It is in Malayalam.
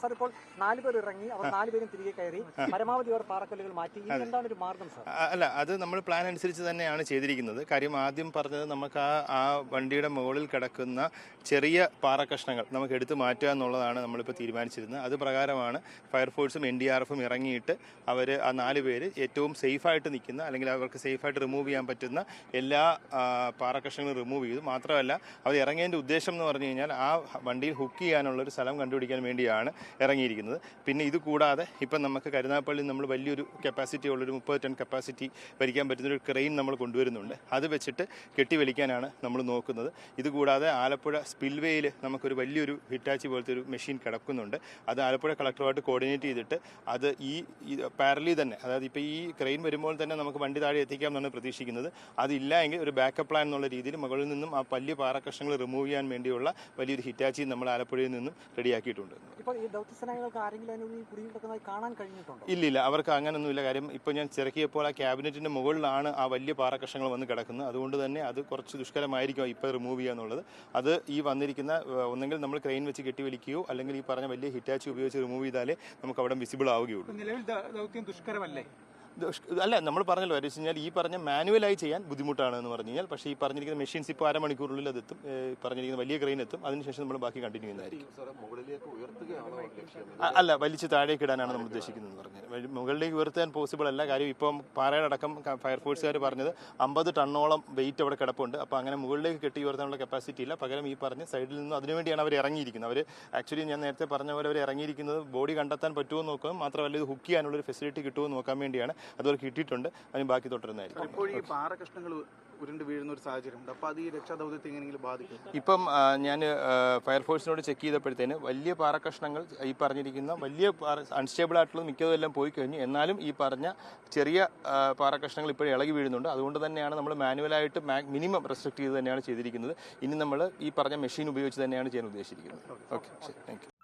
സാർ ഇപ്പോൾ 4 പേർ ഇറങ്ങി അവർ 4 പേരും തിരികെ കയറി പരമാവധി അവർ പാറക്കല്ലുകൾ മാറ്റി. ഇനി എന്താണ് ഒരു മാർഗം സാർ? അല്ല, അത് നമ്മൾ പ്ലാൻ അനുസരിച്ച് തന്നെയാണ് ചെയ്തിരിക്കുന്നത്. കാര്യം ആദ്യം പറഞ്ഞത് നമുക്ക് ആ വണ്ടിയുടെ മുകളിൽ കിടക്കുന്ന ചെറിയ പാറക്കഷ്ണങ്ങൾ നമുക്ക് എടുത്തു മാറ്റുക എന്നുള്ളതാണ് നമ്മളിപ്പോൾ തീരുമാനിച്ചിരുന്നത്. അത് പ്രകാരമാണ് ഫയർഫോഴ്സും NDRFും ഇറങ്ങിയിട്ട് അവർ ആ 4 പേര് ഏറ്റവും സേഫായിട്ട് നിൽക്കുന്ന അല്ലെങ്കിൽ അവർക്ക് സേഫായിട്ട് റിമൂവ് ചെയ്യാൻ പറ്റുന്ന എല്ലാ പാറക്കഷ്ണങ്ങളും റിമൂവ് ചെയ്തു. മാത്രമല്ല അവർ ഇറങ്ങിയതിൻ്റെ ഉദ്ദേശം എന്ന് പറഞ്ഞു കഴിഞ്ഞാൽ ആ വണ്ടിയിൽ ഹുക്ക് ചെയ്യാനുള്ളൊരു സ്ഥലം കണ്ടുപിടിക്കാൻ വേണ്ടിയാണ് ഇറങ്ങിയിരിക്കുന്നത്. പിന്നെ ഇത് കൂടാതെ ഇപ്പം നമുക്ക് കരുനാഗപ്പള്ളി നമ്മൾ വലിയൊരു കപ്പാസിറ്റി ഉള്ളൊരു 30 ടൺ കപ്പാസിറ്റി വലിക്കാൻ പറ്റുന്നൊരു ക്രെയിൻ നമ്മൾ കൊണ്ടുവരുന്നുണ്ട്. അത് വെച്ചിട്ട് കെട്ടിവലിക്കാനാണ് നമ്മൾ നോക്കുന്നത്. ഇത് കൂടാതെ ആലപ്പുഴ സ്പിൽവേയിൽ നമുക്കൊരു വലിയൊരു ഹിറ്റാച്ചി പോലത്തെ ഒരു മെഷീൻ കിടക്കുന്നുണ്ട്. അത് ആലപ്പുഴ കളക്ടറുമായിട്ട് കോർഡിനേറ്റ് ചെയ്തിട്ട് അത് ഈ പാരലി തന്നെ, അതായത് ഇപ്പോൾ ഈ ക്രെയിൻ വരുമ്പോൾ തന്നെ നമുക്ക് വണ്ടി താഴെ എത്തിക്കാം എന്നാണ് പ്രതീക്ഷിക്കുന്നത്. അതില്ല എങ്കിൽ ഒരു ബാക്കപ്പ് പ്ലാൻ എന്നുള്ള രീതിയിൽ മുകളിൽ നിന്നും ആ വലിയ പാറക്കഷ്ണങ്ങൾ റിമൂവ് ചെയ്യാൻ വേണ്ടിയുള്ള വലിയൊരു ഹിറ്റാച്ചി നമ്മൾ ആലപ്പുഴയിൽ നിന്നും റെഡിയാക്കിയിട്ടുണ്ട്. ഇല്ലില്ല, അവർക്ക് അങ്ങനൊന്നുമില്ല. കാര്യം ഇപ്പോൾ ഞാൻ ചിരക്കിയപ്പോൾ ആ ക്യാബിനറ്റിന്റെ മുകളിലാണ് ആ വലിയ പാറക്കഷ്ണങ്ങൾ വന്ന് കിടക്കുന്നത്. അതുകൊണ്ട് തന്നെ അത് കുറച്ച് ദുഷ്കരമായിരിക്കും ഇപ്പോൾ റിമൂവ് ചെയ്യുക എന്നുള്ളത്. അത് ഈ വന്നിരിക്കുന്ന ഒന്നെങ്കിൽ നമ്മൾ ക്രെയിൻ വെച്ച് കെട്ടിവലിക്കുകയോ അല്ലെങ്കിൽ ഈ പറഞ്ഞ വലിയ ഹിറ്റാച്ചി ഉപയോഗിച്ച് റിമൂവ് ചെയ്താലേ നമുക്ക് അവിടെ വിസിബിൾ ആവുകയുള്ളൂ. നിലവിൽ ദൗത്യം ദുഷ്കരമല്ലേ? അല്ല, നമ്മൾ പറഞ്ഞല്ലോ, എന്ന് വെച്ച് കഴിഞ്ഞാൽ ഈ പറഞ്ഞ മാനുവലായി ചെയ്യാൻ ബുദ്ധിമുട്ടാണ് എന്ന് പറഞ്ഞു കഴിഞ്ഞാൽ. പക്ഷേ ഈ പറഞ്ഞിരിക്കുന്ന മെഷീൻസ് ഇപ്പോൾ അരമണിക്കൂറിനുള്ളിൽ അത് എത്തും. പറഞ്ഞിരിക്കുന്ന വലിയ ക്രെയിൻ എത്തും. അതിനുശേഷം നമ്മൾ ബാക്കി കണ്ടിന്യൂ ചെയ്യുന്നതായിരിക്കും. അല്ല, വലിച്ച് താഴേക്ക് ഇടാനാണ് നമ്മൾ ഉദ്ദേശിക്കുന്നത് എന്ന് പറഞ്ഞാൽ. മുകളിലേക്ക് ഉയർത്താൻ പോസിബിൾ അല്ല. കാര്യം ഇപ്പം പാറയുടെ അടക്കം ഫയർഫോഴ്സുകാർ പറഞ്ഞത് 50 ടണ്ണോളം വെയിറ്റ് അവിടെ കിടപ്പുണ്ട്. അപ്പോൾ അങ്ങനെ മുകളിലേക്ക് കെട്ടി ഉയർത്താനുള്ള കപ്പാസിറ്റി ഇല്ല. പകരം ഈ പറഞ്ഞ സൈഡിൽ നിന്നും അതിനുവേണ്ടിയാണ് അവർ ഇറങ്ങിയിരിക്കുന്നത്. അവർ ആക്ച്വലി ഞാൻ നേരത്തെ പറഞ്ഞ പോലെ അവർ ഇറങ്ങിയിരിക്കുന്നത് ബോഡി കണ്ടെത്താൻ പറ്റുമോ നോക്കാം, മാത്രമല്ല ഇത് ഹുക്ക് ചെയ്യാനുള്ളൊരു ഫെസിലിറ്റി കിട്ടുമോ നോക്കാൻ വേണ്ടിയാണ്. അതുവരെ കിട്ടിയിട്ടുണ്ട്. അതിന് ബാക്കി തുടരുന്നതായിരിക്കും. ഇപ്പം ഞാൻ ഫയർഫോഴ്സിനോട് ചെക്ക് ചെയ്തപ്പോഴത്തേന് വലിയ പാറക്കഷ്ണങ്ങൾ ഈ പറഞ്ഞിരിക്കുന്ന വലിയ അൺസ്റ്റേബിൾ ആയിട്ടുള്ളത് മിക്കതും എല്ലാം പോയി കഴിഞ്ഞു. എന്നാലും ഈ പറഞ്ഞ ചെറിയ പാറക്കഷ്ണങ്ങൾ ഇപ്പോഴും ഇളകി വീഴുന്നുണ്ട്. അതുകൊണ്ട് തന്നെയാണ് നമ്മൾ മാനുവലായിട്ട് മിനിമം റെസ്ട്രിക്ട് ചെയ്ത് തന്നെയാണ് ചെയ്തിരിക്കുന്നത്. ഇനി നമ്മൾ ഈ പറഞ്ഞ മെഷീൻ ഉപയോഗിച്ച് തന്നെയാണ് ചെയ്യാൻ ഉദ്ദേശിച്ചിരിക്കുന്നത്. ഓക്കെ, ശരി, താങ്ക് യു.